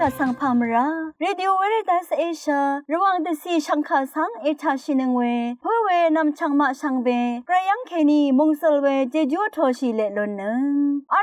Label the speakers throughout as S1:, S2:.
S1: กะสังพามราเรดิโอเวเรตัสเอเชียระวังตะซีชังคาสังเอชาชินึงเวเพื่อเวนำชังมาชังเบกระยังเคนีมงสลเวเจจูโทชิเลลนนึง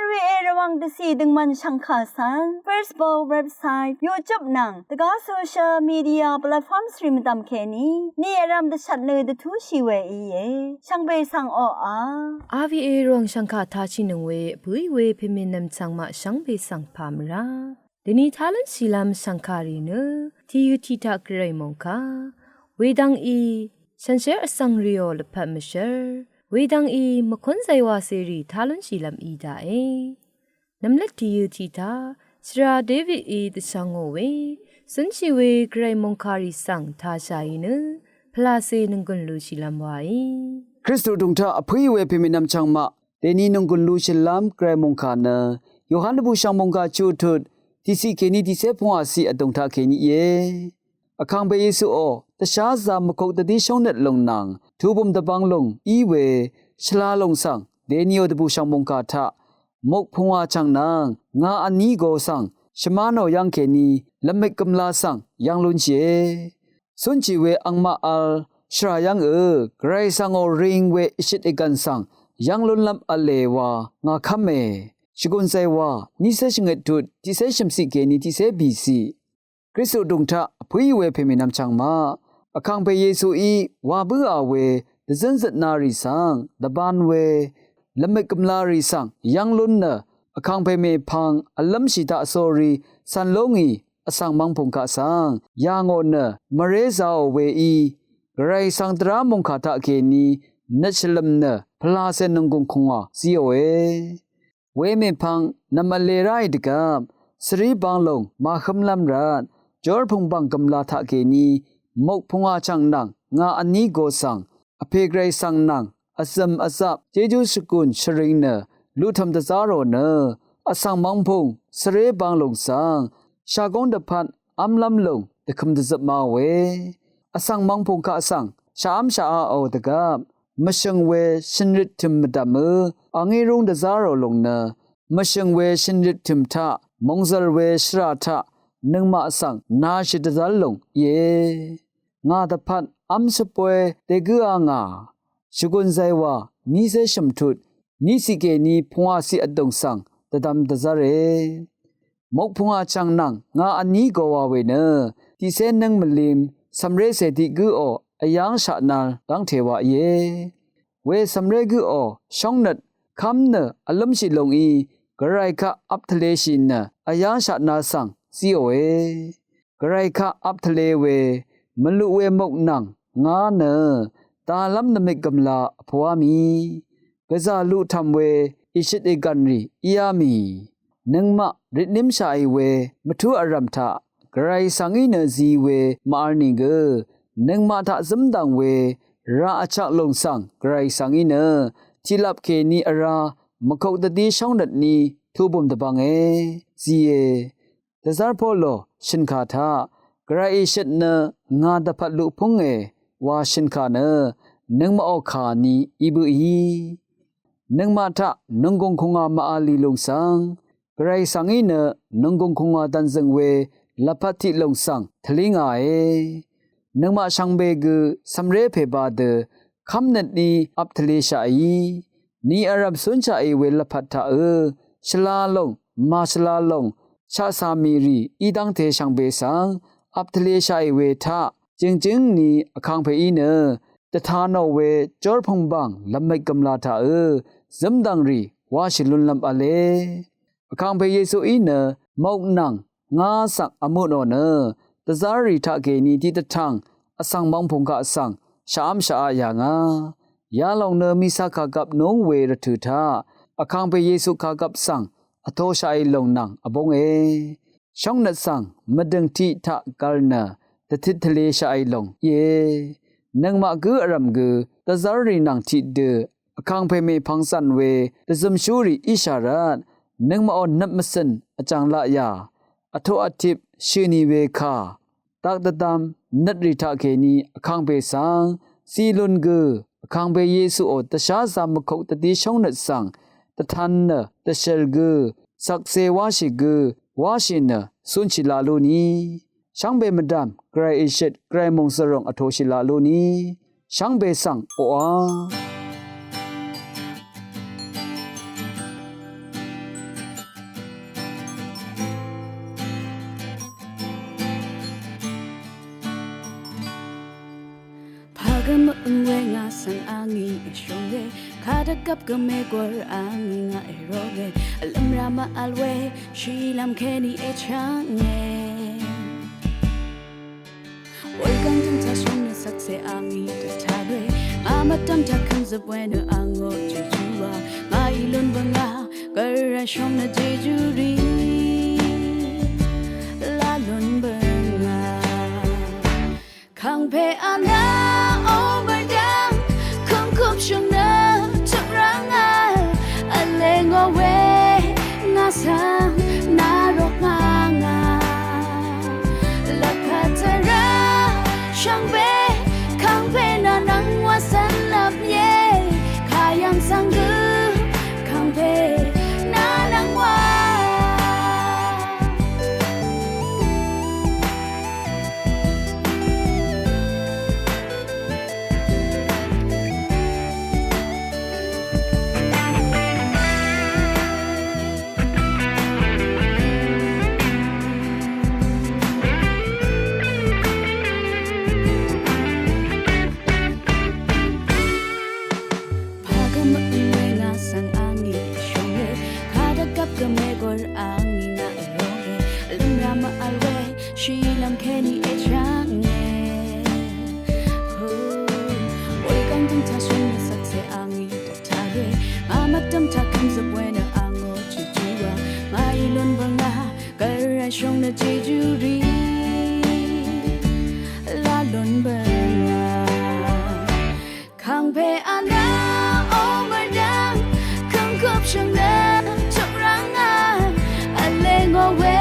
S1: RVA ระวังตะซีดึงมันชังคาสัง Facebook เว็บไซต์ YouTube นังตะกาโซเชียลมีเดียแพลตฟอร์มสตรีมตามเคนีนี่รำตะชัดเลยตะทูชีเวอีเยชังเบสังอ
S2: RVA รองชังคาทาชินึงเวบุยเวเพมินำชังมาชังเบสังพามราเดนีทาลันศิลามสังคารีเนทียุทิตากรายมงคาเวดังอีฉันเชอสังริโอลพัมเชอเวดังอีมคนไซวาเซรีทาลันศิลามอีดาเอนำเล็กทียุทิตาสราเดวิดอีตสังโอเวสุนชิเวกรายมงคารีสังทาชายเนพลาเซนึงกุนลูศิลามไว
S3: คริสตุดงทาอภัยเวเพมินำชังมาเดนีนงกุนลูศิลามกรายมงคานะโยฮันบุชังมงคาจูทุดที่สิเคนีที่เซพงอาสีอดงทาเคนีเยอคังเบยิสุโอตชาซามกกตดิชงเน็ตลงนางทูบุมตะบังลงอีเวชลาลงสังเดนิโอตบุชังมงกาทะมกพงอาชังนางงาอันนี้โกสังชมาโนยังเคนีละเมกกำลาสังยังลุนเชสุนจิเวอังมาอัลชรายังไกรสังโอริงเวอิชิตเอกันสังยังลุนลำอเลวางาคัมเมชิกุนไซวานิเซชงเงตุดที่เซชมสิเกนีที่เซบีซีคริสตุดงทะพุยเวเพมินำชังมาอคังเปเยซูอีวาบืออาเวดะซันซะนารีสังดะบานเวละเมกมลารีสังยังลุนนะอคังเปเมพังอลัมชิตาโซรีสันโลงีอสังมังพงกะสังยางโอนะมะเรซาเวอีไรสังตรามงคาทะเกนีนัชลัมนะพลาเซนงกุงคงอาซีโอเอเวเมพังนำมาเลไรดกับสรีบังลงมาคำลำรัดจอร์พงบังกำลาทะเกนีมกพงอาชังนังงาอันนี้โกสังอเพไกรสังนังอซัมอซับเจจูสกุลชริงเนลูทำตะซาโรเนอสังมังพงสรีบังลงสังชากงดพันอัมลำลงตะคำตะซับมาเวอสังมังพงกะสังชามชาอาโอตะกับมะชังเวชินริทิมดามอังเอรุงดะซาโรลงนะมะชังเวชินริทิมทะมงซลเวชราทะนึงมาสังนาชิดะซัลลงเยงาตะพันอัมสปวยเตกืออางาชุกุนไซวานิเซชัมทุดนิสิเกนีพงอาสิอดงสังตะดัมตะซาเรมกพงอาชังนังงาอันนี้โกวาเวเนติเซนึงมลิมสัมเรเสติกือโออยังชะนาดังเทวะเยเวสัมเรกุอช่องนัดคำเนอลัมชิลงอีกระไรคะอับทะเลชินนะอยังชะนาสังซีโอเอกระไรคะอับทะเลเวมลุเวมกนังงาเนตาลัมนมิกำลาพวามีกะซาลุทำเวอิชิตเอกันรีอียามีนึงมะรินิมชาไอเวมทุอารัมทะกระไรสังอีเนซีเวมาอาร์นิเกนึงมาทะซึมดังเวราอชักลงสังไกรสังอินทิลับเคนีอรามะกอกตะดีช่องนัดนีทุบุมตะบังซีเอตะซาร์พอโลชินคาทาไกรอิชิตเนงาตะพัดลุพงวาชินคาเนนึงมาออกขานีอิบุอีนึงมาทะนึงกงคงอามาอาลีลงสังไกรสังอินนึงกงคงอาตันซึงเวละพัดทิลงสังทลิงานึงมาชังเบกุสัมเรเพบาเดคำนัดนี้อับทะเลชาอีนี่อารับสุนชาอีเวลพัทธาชลาลงมาชลาลงชาสามีรีอีดังเทชังเบสังอับทะเลชาอีเวทะจึงนี่อคังเพอีเนตถานเวจอร์พงบังลำไม่กำลาทาซึมดังรีวาชิลุนลำอเลอคังเพเยซูอีเนมอกนังงาสักอมุโนเนตะซารีทะเกนีที่ตะทังอสังมังพงกะสังชามชาอายางายาลองเนมิสาขะกับนงเวรถุทาอคังเปเยซูขะกับสังอโทชาไอลงนังอบงช่องนัดสังมะดึงที่ทะกาลนาตะทิทะเลชาไอลงเยนังมากืออรัมกือตะซารีนังที่เดอคังเปเมพังสันเวตะซัมชูรีอิชารัตนังมาออนนับมะสันอจังละยาอโทอทิบชื่อนิเวคาตักตะตามนัดริทะเกนีอคังเปสังซีลุนกืออคังเปเยซูโอตะชาซามกกตะติช่องนัดสังตะทันเนตะเชลกือสักเซวาชิกือว ဝါရှင်နစွန်ချီလာလိုနီရှမ်းဘေမဒမ်ဂရအေရှက်ဂရမုံစရုံအထိုရှိလာလိုနီရှမ်းဘေဆန်အိုအာ
S4: Alamrama alwe shilam keni e change Welcome to Tashuna Sakse Ami to Tagre Amatam Takams of Bueno Ango Jujua Mailun Banga Garashona Jejuri La Lunbanga Kang Pe Ana Overdam Kung Kup Shuna Turanga Alengo We Nasa Narokanga La Katara Shangbe Kangbe na nang wasan lap ye Kayang sanggu Kangbe na nang wa Shilam Kenny e change Welcome to Tashuna Sakse Ami to Tagre Amatam Takams of Bueno Ango Jujua Mailun Banga Garashona Jejuri La Lunbanga Kang Pe Ana Overdam Kang Kup Shangna Turanga Alengo We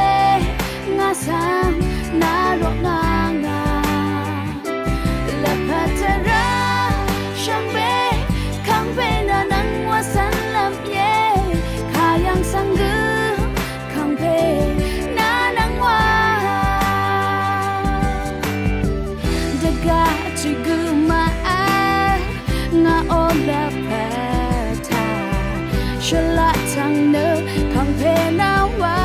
S4: Ngasang Narokanga La Patara Shangbe Kangbe na nang wasan lam ye Kayang sanggu Kangbe na nang wa Daga chiguma Nga ola pata Shalatang no Kangbe na wa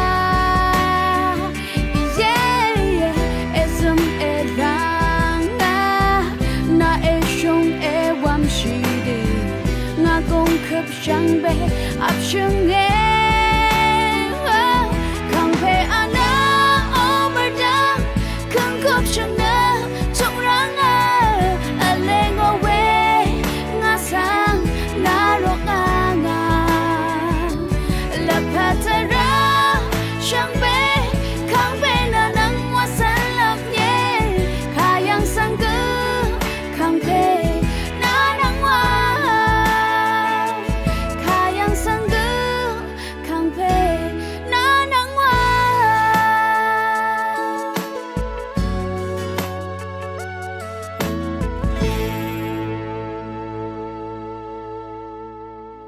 S4: Khắp trăng bê áp trăng nghe Càng về ana overdam Càng khắp trăng nơ trong răng à lên ngô quê ngã sang na rốt ngà ngà Là patara trăng bê Càng về na nắng hoa sáng lập nhé Kayang sang cứ càng về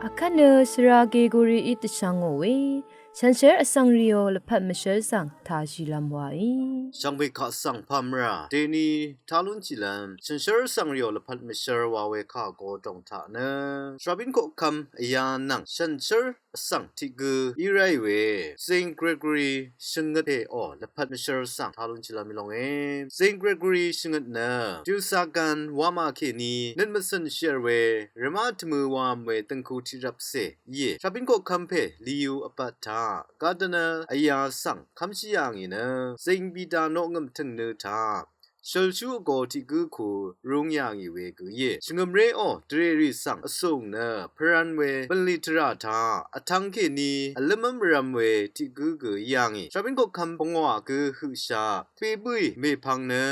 S2: Akane Srage Guri it Shangowe, Shanshare Sangrio Le Pat Michel Sang Taji Lamwai.
S5: Shangbe ka sang pamra deni talun chilam shenshar sangrio le phat misher wawe kha go tong tha na shrabin ko kam ya nang shenshar sang tigu irai we Saint Gregory shingate o le phat misher sang talun chilam milong e Saint Gregory shingat na tu sagan wama ke ni netmasan share we remat mu wa me tengku tirap se ye shrabin ko kam phe liu apata gardener aya sang kamshi yang ina Saint Peter no ngam thang ne tha shal chu go ti gu khu rung yang yi we gu ye shingam re o dre ri sang asong na pran we balitra tha athang ke ni alamam ram we ti gu gu yang yi shabin ko kham pongwa gu hu sha pe bui me phang na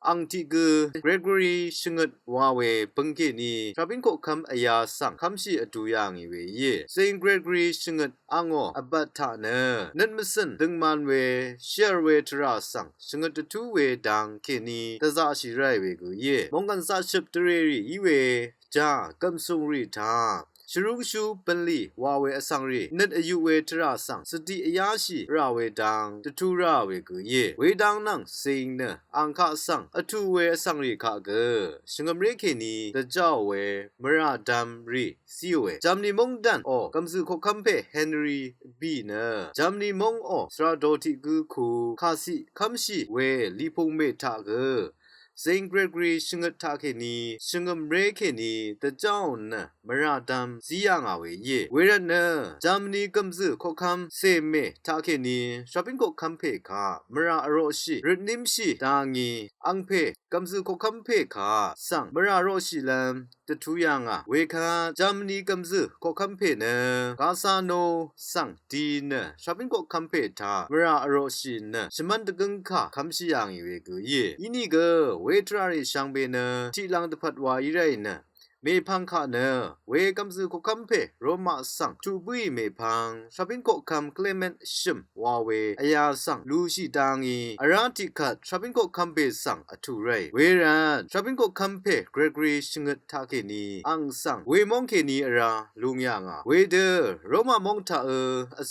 S5: ang ti gu Gregory shingat wa we pangke ni shabin ko kham aya sang khamshi atu yang yi we ye Saint Gregory shingat ango abatha na natmasan dengman we share we tra sang shingat tu we dang ke ni Taza shi rai we gu ye Mongan sa ship tereri iwe Ja kam sung ri ta ชรุงชูเป็นลีวาเวอสังรีนัดอายุเวทราสังสติอายาชีราเวดังตทุราเวกุเยเวดังนังสิงเนอังคาสังอทุเวอสังรีคาเกชงมเรเคนีตะเจ้าเวมราดัมรีซีเวจำนีมงดันอกัมซุโคคัมเพเฮนรีบีเนจำนีมงอสราโดติกุคูคาซิคัมชีเวลีพงเมทาเกSaint Gregory ရှငတ်ထားခေနီရှငမရဲခေနီတကြောင်းနမရဒမ်ဇီယာငါဝေယေဝေရနဂျာမနီကမ်ဇခောခမ်စေမေထားခေနီရှပင်းကိုခမ်ဖေခါမရအရောရှိရနင်းရှိတာငီအန်ဖေကမ်ဇခောခမ်ဖေခါစံမရရောရှိလမ်တထူယငါဝေခါဂျာမနီကမ်ဇခောခမ်ဖေနဂါဆာနိုစံဒီနရှပင်းကိုခမ်ဖေတာမရအရောရှိနရှမန်တကင်ခါခမ်ရှိယငီဝေကူယေဤနီကเวทราริช่างเบเนที่ลังตะพัดวาอีไรนะเมพังคะเนเวกัมซึโคคัมเพโรมาสังทูบุยเมพังชาบินโคคัมเคลเมนชิมวาเวอายาสังลูชิตางีอาราติคัดชาบินโคคัมเพสังอทุไรเวรันชาบินโคคัมเพเกรกรีชงดทาเคนีอังสังเวมองเคนีอาราลุงยางาเวเดโรมามองทาอ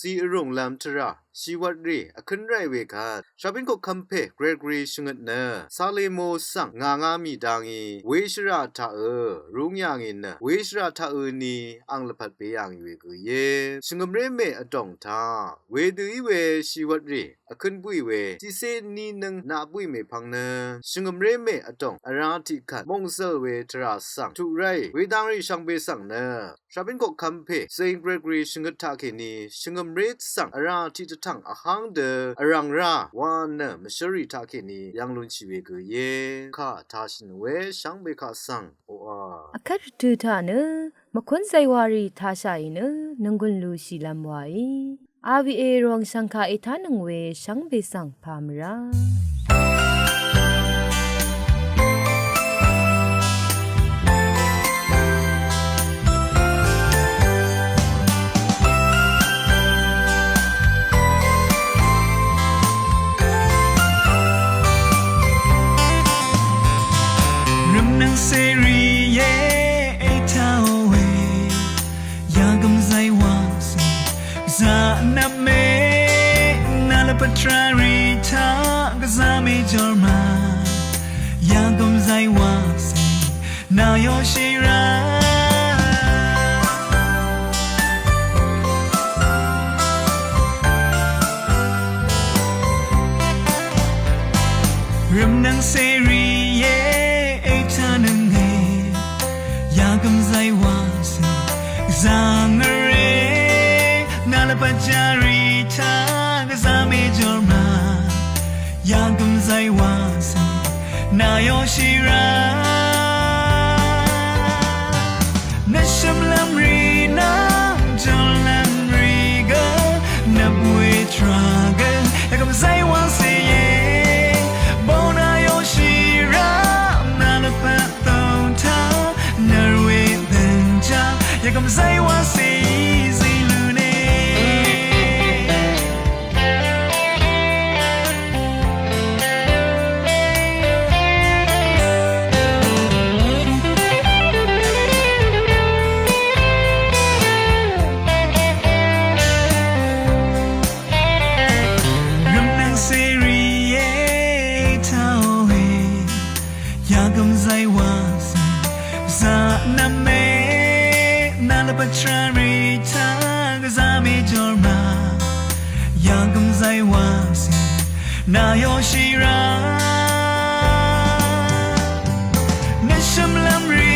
S5: ซีอรงลัมทราชีวัดรีอคันไรเวคาชาบินก็คัมเพเกรกรีชงดเนซาเลโมสังงามีดางีเวชราทารุงยางอินเวชราทานีอังละพัดเปยังเวกุเยชงมเรเมอดองทาเวดุอีเวชีวัดรีอคันบุยเวจิเซนีนึงนาบุยเมพังเนชงมเรเมอดองอาราติคัดมงเซเวทราสังทุไรเวดังรีช่างเบสังเนชาบินก็คัมเพเซนเกรกรีชงดทาเคนีชงมเรสังอาราติทังอาหังเดอรังราวานเนมชริทาเคนียังลุนชีเวกุเยข้าทาชินเวช่างเบคาสังโออา
S2: အခတ်တူထနမခွန်းဆိုင်ဝါရီထားဆိုင်နနငွန်းလူရှိလမ်ဝိုင် RVA ရောင်စံခါအထနငွေရှမ်းဘေဆန်ဖာမရာ
S6: Trarita gazami jorma yangum zaiwasi na yoshira Rumnang seri ye etanang he yangum zaiwasi zangare nalapacharita gazami jorma yangum zaiwasi na yoshira nasham lamri na jolam riga nabwe traga yangum zaiwasi ye bona yoshira nalapatonta narwe benja yangum zaiwasi Trarita gazami jorma yangum zaiwasi na yoshira nasham lamri